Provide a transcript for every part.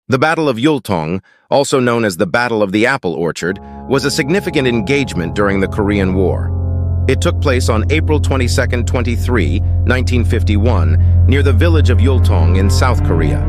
The Battle of Yultong, also known as the Battle of the Apple Orchard, was a significant engagement during the Korean War. It took place on April 22, 1951, near the village of Yultong in South Korea.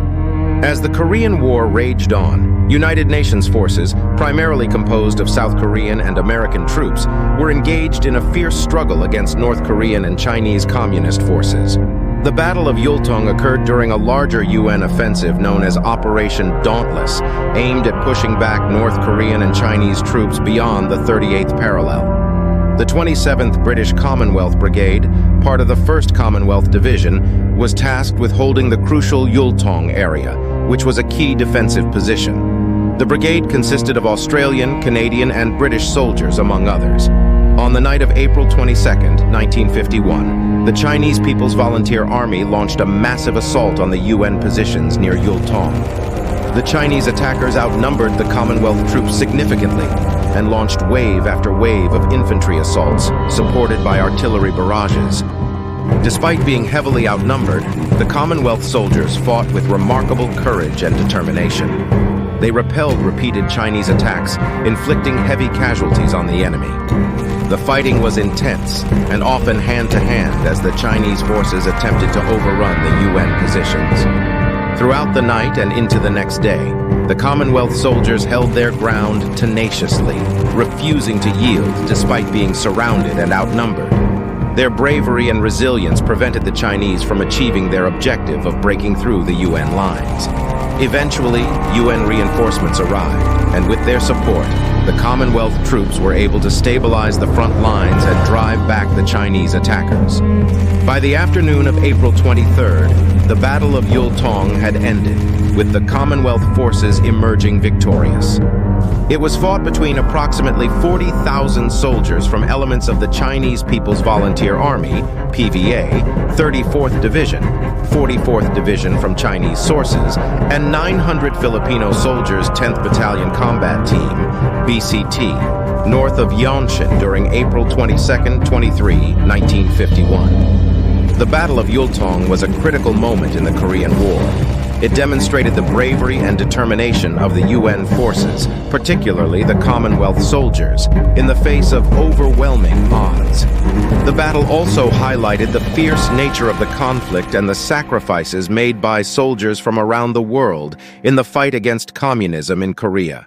As the Korean War raged on, United Nations forces, primarily composed of South Korean and American troops, were engaged in a fierce struggle against North Korean and Chinese communist forces. The Battle of Yultong occurred during a larger UN offensive known as Operation Dauntless, aimed at pushing back North Korean and Chinese troops beyond the 38th parallel. The 27th British Commonwealth Brigade, part of the 1st Commonwealth Division, was tasked with holding the crucial Yultong area, which was a key defensive position. The brigade consisted of Australian, Canadian, and British soldiers, among others. On the night of April 22, 1951, the Chinese People's Volunteer Army launched a massive assault on the UN positions near Yultong. The Chinese attackers outnumbered the Commonwealth troops significantly and launched wave after wave of infantry assaults, supported by artillery barrages. Despite being heavily outnumbered, the Commonwealth soldiers fought with remarkable courage and determination. They repelled repeated Chinese attacks, inflicting heavy casualties on the enemy. The fighting was intense and often hand-to-hand as the Chinese forces attempted to overrun the UN positions. Throughout the night and into the next day, the Commonwealth soldiers held their ground tenaciously, refusing to yield despite being surrounded and outnumbered. Their bravery and resilience prevented the Chinese from achieving their objective of breaking through the UN lines. Eventually, UN reinforcements arrived, and with their support, the Commonwealth troops were able to stabilize the front lines and drive back the Chinese attackers. By the afternoon of April 23rd, the Battle of Yultong had ended, with the Commonwealth forces emerging victorious. It was fought between approximately 40,000 soldiers from elements of the Chinese People's Volunteer Army, PVA, 34th Division, 44th Division from Chinese sources, and 900 Filipino soldiers, 10th Battalion Combat Team, BCT, north of Yonshin during April 22, 23, 1951. The Battle of Yultong was a critical moment in the Korean War. It demonstrated the bravery and determination of the UN forces, particularly the Commonwealth soldiers, in the face of overwhelming odds. The battle also highlighted the fierce nature of the conflict and the sacrifices made by soldiers from around the world in the fight against communism in Korea.